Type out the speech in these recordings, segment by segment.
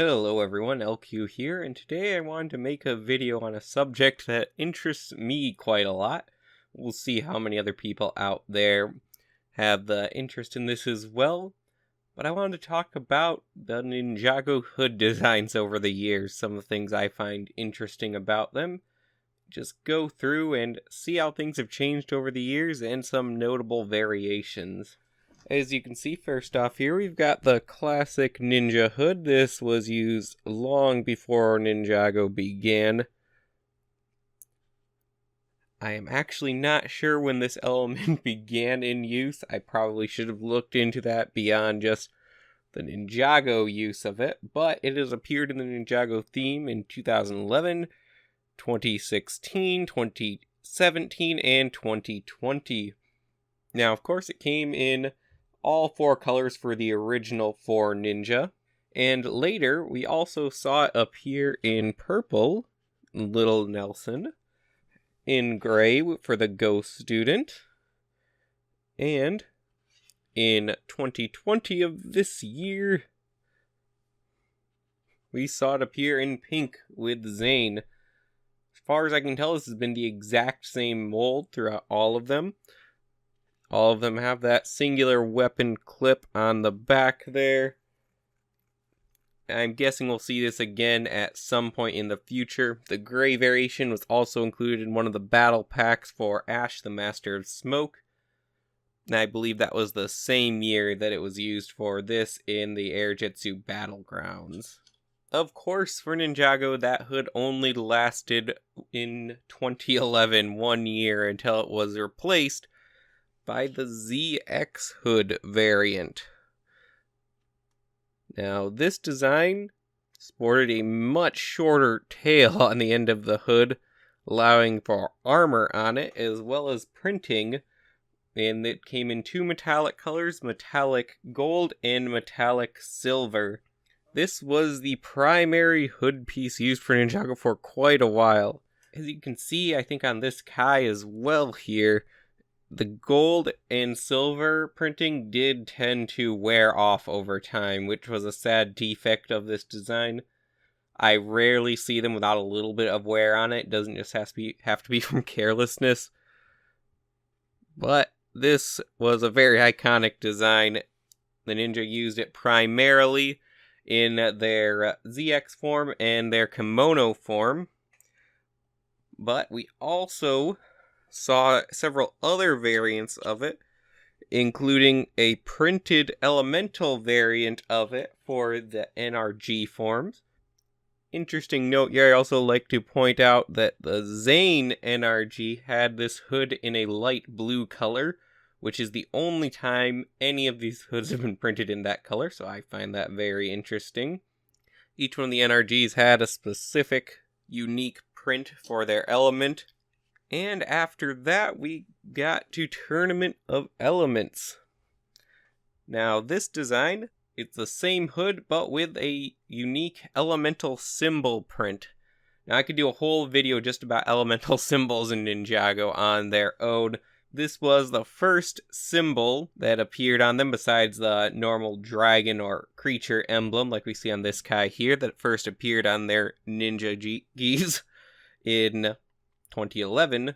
Hello everyone, LQ here, and today I wanted to make a video on a subject that interests me quite a lot. We'll see how many other people out there have the interest in this as well. But I wanted to talk about the Ninjago hood designs over the years, some of the things I find interesting about them. Just go through and see how things have changed over the years and some notable variations. As you can see, first off here, we've got the classic Ninja hood. This was used long before Ninjago began. I am actually not sure when this element began in use. I probably should have looked into that beyond just the Ninjago use of it, but it has appeared in the Ninjago theme in 2011, 2016, 2017, and 2020. Now, of course, it came in all four colors for the original 4 Ninja, and later we also saw it appear in purple, Little Nelson, in gray for the Ghost Student, and in 2020 of this year, we saw it appear in pink with Zane. As far as I can tell, this has been the exact same mold throughout all of them. All of them have that singular weapon clip on the back there. I'm guessing we'll see this again at some point in the future. The gray variation was also included in one of the battle packs for Ash, the Master of Smoke. And I believe that was the same year that it was used for this in the Airjitsu Battlegrounds. Of course, for Ninjago, that hood only lasted in 2011, 1 year, until it was replaced by the ZX hood variant. Now, this design sported a much shorter tail on the end of the hood, allowing for armor on it, as well as printing, and it came in 2 metallic colors, metallic gold and metallic silver. This was the primary hood piece used for Ninjago for quite a while. As you can see, I think on this Kai as well here, the gold and silver printing did tend to wear off over time, which was a sad defect of this design. I rarely see them without a little bit of wear on it. It doesn't just have to be from carelessness. But this was a very iconic design. The Ninja used it primarily in their ZX form and their kimono form. But we also saw several other variants of it, including a printed elemental variant of it for the NRG forms. Interesting note here, I also like to point out that the Zane NRG had this hood in a light blue color, which is the only time any of these hoods have been printed in that color, so I find that very interesting. Each one of the NRGs had a specific, unique print for their element. And after that, we got to Tournament of Elements. Now, this design, it's the same hood, but with a unique elemental symbol print. Now, I could do a whole video just about elemental symbols in Ninjago on their own. This was the first symbol that appeared on them, besides the normal dragon or creature emblem, like we see on this Kai here, that first appeared on their Ninja Gis in 2011.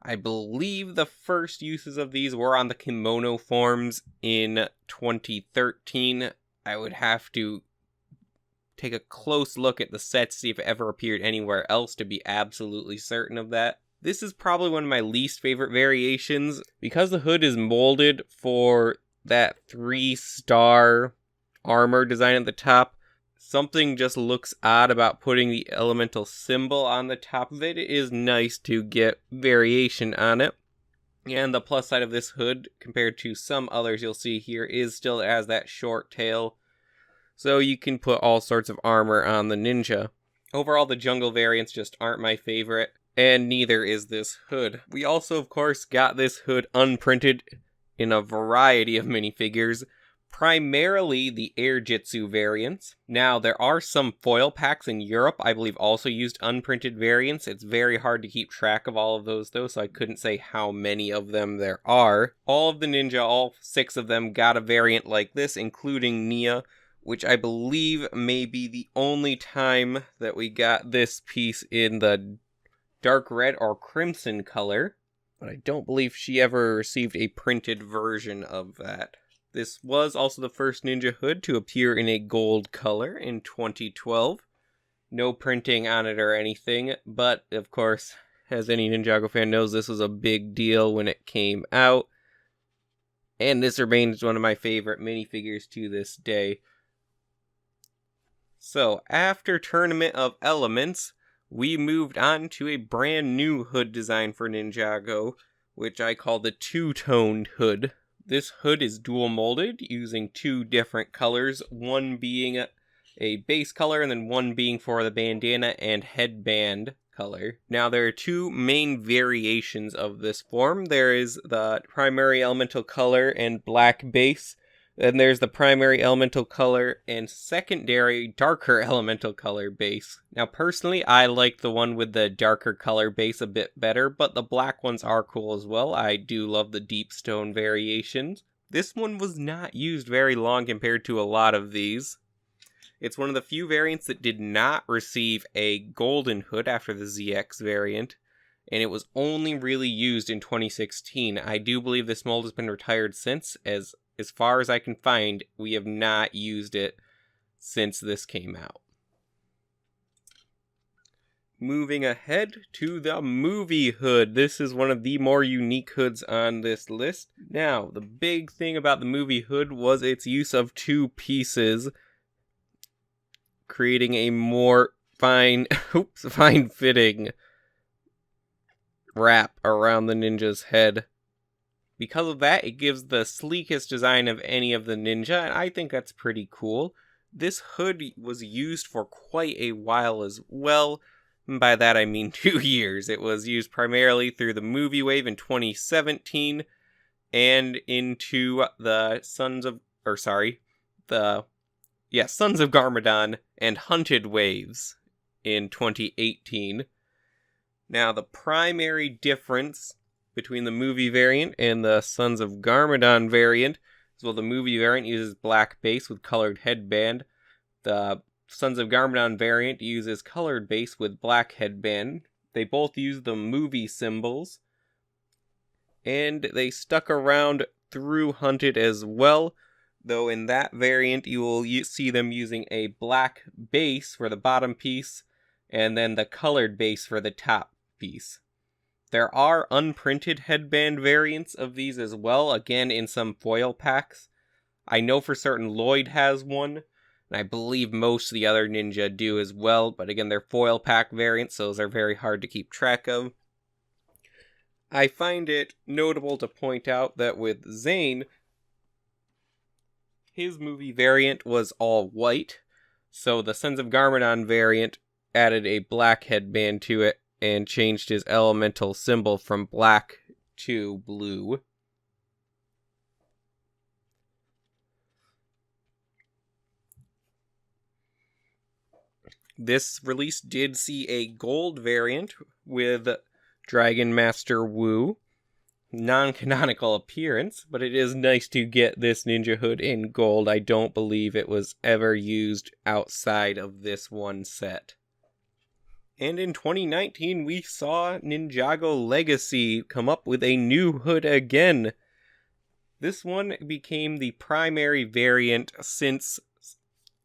I believe the first uses of these were on the kimono forms in 2013. I would have to take a close look at the set to see if it ever appeared anywhere else to be absolutely certain of that. This is probably one of my least favorite variations, because the hood is molded for that 3-star armor design at the top. Something just looks odd about putting the elemental symbol on the top of it. It is nice to get variation on it. And the plus side of this hood, compared to some others you'll see here, is still it has that short tail. So you can put all sorts of armor on the Ninja. Overall, the jungle variants just aren't my favorite, and neither is this hood. We also, of course, got this hood unprinted in a variety of minifigures, primarily the Airjitsu variants. Now, there are some foil packs in Europe, I believe, also used unprinted variants. It's very hard to keep track of all of those, though, so I couldn't say how many of them there are. All of the Ninja, all 6 of them, got a variant like this, including Nia, which I believe may be the only time that we got this piece in the dark red or crimson color, but I don't believe she ever received a printed version of that. This was also the first Ninja hood to appear in a gold color in 2012. No printing on it or anything, but of course, as any Ninjago fan knows, this was a big deal when it came out. And this remains one of my favorite minifigures to this day. So, after Tournament of Elements, we moved on to a brand new hood design for Ninjago, which I call the two-toned hood. This hood is dual molded using two different colors, one being a base color and then one being for the bandana and headband color. Now there are two main variations of this form. There is the primary elemental color and black base. Then there's the primary elemental color and secondary darker elemental color base. Now personally, I like the one with the darker color base a bit better, but the black ones are cool as well. I do love the deep stone variations. This one was not used very long compared to a lot of these. It's one of the few variants that did not receive a golden hood after the ZX variant, and it was only really used in 2016. I do believe this mold has been retired since, as far as I can find, we have not used it since this came out. Moving ahead to the movie hood. This is one of the more unique hoods on this list. Now, the big thing about the movie hood was its use of two pieces, creating a more fine-fitting wrap around the ninja's head. Because of that, it gives the sleekest design of any of the ninja, and I think that's pretty cool. This hood was used for quite a while as well. And by that I mean 2 years. It was used primarily through the movie wave in 2017 and into the Sons of Garmadon and Hunted waves in 2018. Now, the primary difference between the movie variant and the Sons of Garmadon variant is, well, the movie variant uses black base with colored headband. The Sons of Garmadon variant uses colored base with black headband. They both use the movie symbols, and they stuck around through Hunted as well, though in that variant you will see them using a black base for the bottom piece, and then the colored base for the top piece. There are unprinted headband variants of these as well, again in some foil packs. I know for certain Lloyd has one, and I believe most of the other ninja do as well, but again, they're foil pack variants, so those are very hard to keep track of. I find it notable to point out that with Zane, his movie variant was all white, so the Sons of Garmadon variant added a black headband to it and changed his elemental symbol from black to blue. This release did see a gold variant with Dragon Master Wu. Non-canonical appearance, but it is nice to get this ninja hood in gold. I don't believe it was ever used outside of this one set. And in 2019, we saw Ninjago Legacy come up with a new hood again. This one became the primary variant since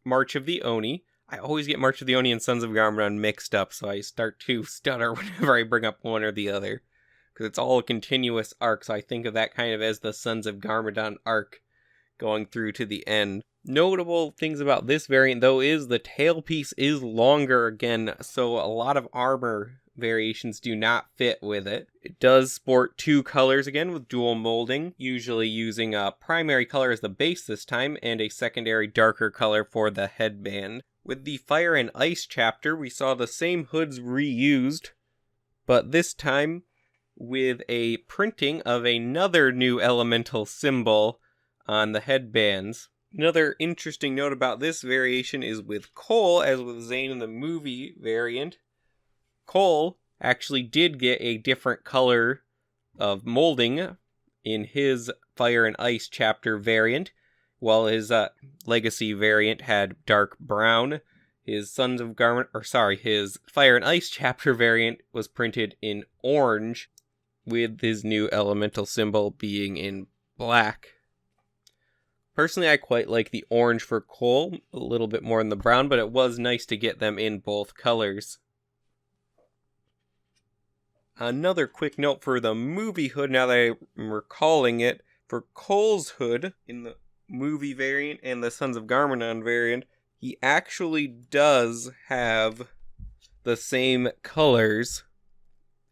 March of the Oni. I always get March of the Oni and Sons of Garmadon mixed up, so I start to stutter whenever I bring up one or the other, because it's all a continuous arc, so I think of that kind of as the Sons of Garmadon arc going through to the end. Notable things about this variant, though, is the tailpiece is longer again, so a lot of armor variations do not fit with it. It does sport two colors again with dual molding, usually using a primary color as the base this time, and a secondary darker color for the headband. With the Fire and Ice chapter, we saw the same hoods reused, but this time with a printing of another new elemental symbol on the headbands. Another interesting note about this variation is with Cole, as with Zane in the movie variant, Cole actually did get a different color of molding in his Fire and Ice chapter variant. while his Legacy variant had dark brown. His his Fire and Ice chapter variant was printed in orange, with his new elemental symbol being in black. Personally, I quite like the orange for Cole, a little bit more than the brown, but it was nice to get them in both colors. Another quick note for the movie hood, now that I'm recalling it, for Cole's hood, in the movie variant and the Sons of Garmadon variant, he actually does have the same colors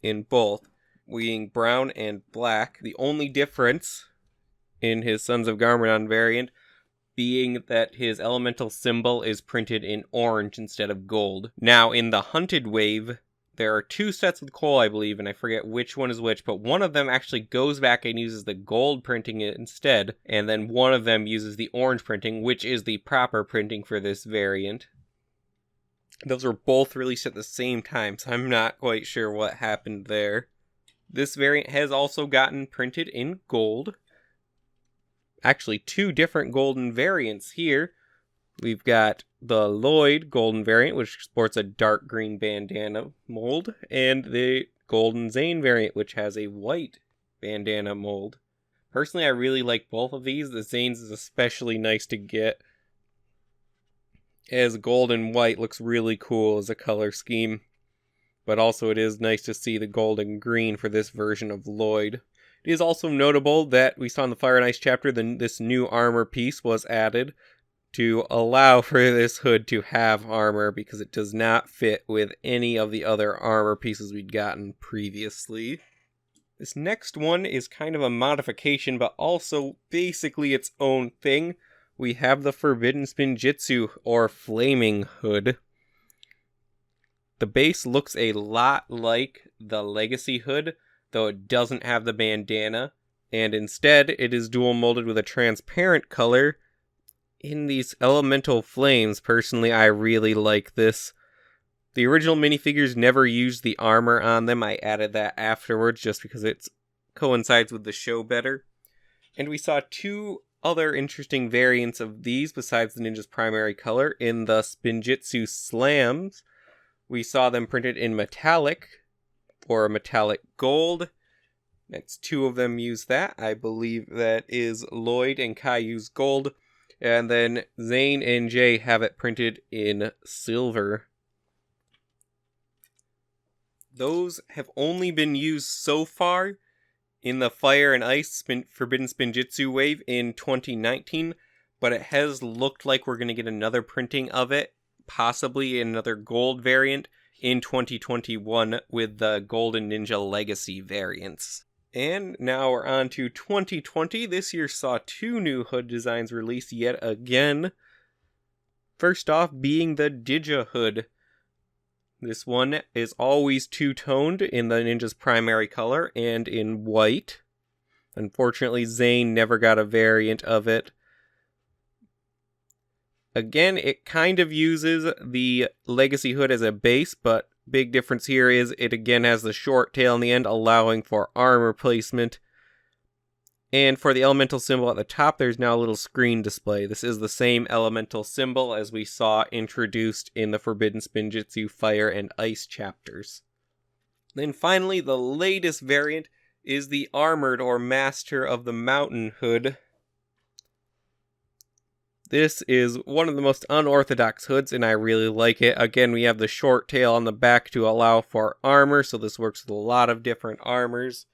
in both, being brown and black. The only difference in his Sons of Garmadon variant being that his elemental symbol is printed in orange instead of gold. Now, in the Hunted Wave, there are two sets with Cole, I believe, and I forget which one is which, but one of them actually goes back and uses the gold printing instead, and then one of them uses the orange printing, which is the proper printing for this variant. Those were both released at the same time, so I'm not quite sure what happened there. This variant has also gotten printed in gold. Actually, two different golden variants here. We've got the Lloyd golden variant, which sports a dark green bandana mold, and the golden Zane variant, which has a white bandana mold. Personally, I really like both of these. The Zane's is especially nice to get, as gold and white looks really cool as a color scheme. But also it is nice to see the gold and green for this version of Lloyd. It is also notable that we saw in the Fire and Ice chapter this new armor piece was added to allow for this hood to have armor, because it does not fit with any of the other armor pieces we'd gotten previously. This next one is kind of a modification, but also basically its own thing. We have the Forbidden Spinjitzu, or Flaming Hood. The base looks a lot like the Legacy hood, though it doesn't have the bandana, and instead it is dual molded with a transparent color in these elemental flames. Personally, I really like this. The original minifigures never used the armor on them. I added that afterwards just because it coincides with the show better. And we saw two other interesting variants of these besides the ninja's primary color. In the Spinjitzu Slams, we saw them printed in metallic, or metallic gold. Next, two of them use that. I believe that is Lloyd and Kai use gold. And then Zane and Jay have it printed in silver. Those have only been used so far in the Fire and Ice Forbidden Spinjitzu wave in 2019, but it has looked like we're going to get another printing of it, possibly another gold variant, in 2021 with the Golden Ninja Legacy variants. And now we're on to 2020. This year saw two new hood designs released yet again. First off being the Digi hood. This one is always two-toned in the ninja's primary color and in white. Unfortunately, Zane never got a variant of it. Again, it kind of uses the Legacy hood as a base, but big difference here is it again has the short tail in the end, allowing for armor placement. And for the elemental symbol at the top, there's now a little screen display. This is the same elemental symbol as we saw introduced in the Forbidden Spinjitzu Fire and Ice chapters. Then finally, the latest variant is the Armored or Master of the Mountain hood. This is one of the most unorthodox hoods, and I really like it. Again, we have the short tail on the back to allow for armor, so this works with a lot of different armors.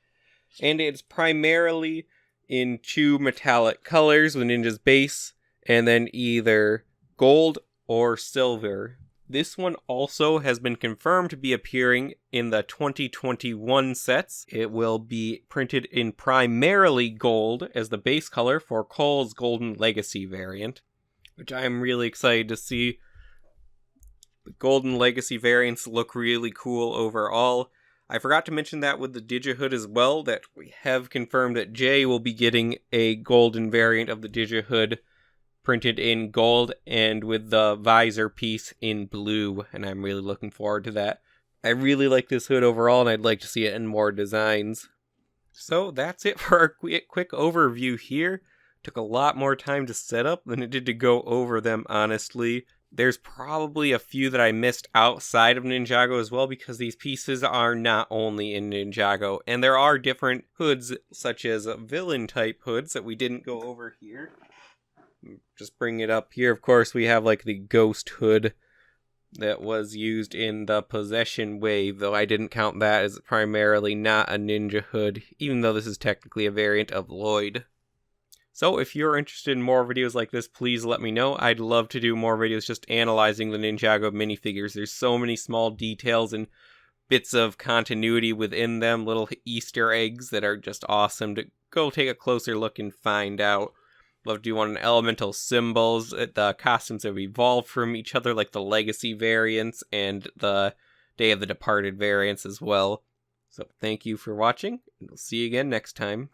And it's primarily in two metallic colors with Ninja's base, and then either gold or silver. This one also has been confirmed to be appearing in the 2021 sets. It will be printed in primarily gold as the base color for Cole's Golden Legacy variant, which I am really excited to see. The Golden Legacy variants look really cool overall. I forgot to mention that with the Digi hood as well, that we have confirmed that Jay will be getting a golden variant of the Digi hood printed in gold and with the visor piece in blue, and I'm really looking forward to that. I really like this hood overall, and I'd like to see it in more designs. So that's it for our quick overview here. Took a lot more time to set up than it did to go over them, honestly. There's probably a few that I missed outside of Ninjago as well, because these pieces are not only in Ninjago, and there are different hoods, such as villain type hoods that we didn't go over here. Just bring it up here. Of course, we have like the ghost hood that was used in the Possession wave, though I didn't count that as primarily not a ninja hood, even though this is technically a variant of Lloyd. So if you're interested in more videos like this, please let me know. I'd love to do more videos just analyzing the Ninjago minifigures. There's so many small details and bits of continuity within them, little Easter eggs that are just awesome to go take a closer look and find out. Love to do on elemental symbols. The costumes have evolved from each other, like the Legacy variants and the Day of the Departed variants as well. So thank you for watching, and we'll see you again next time.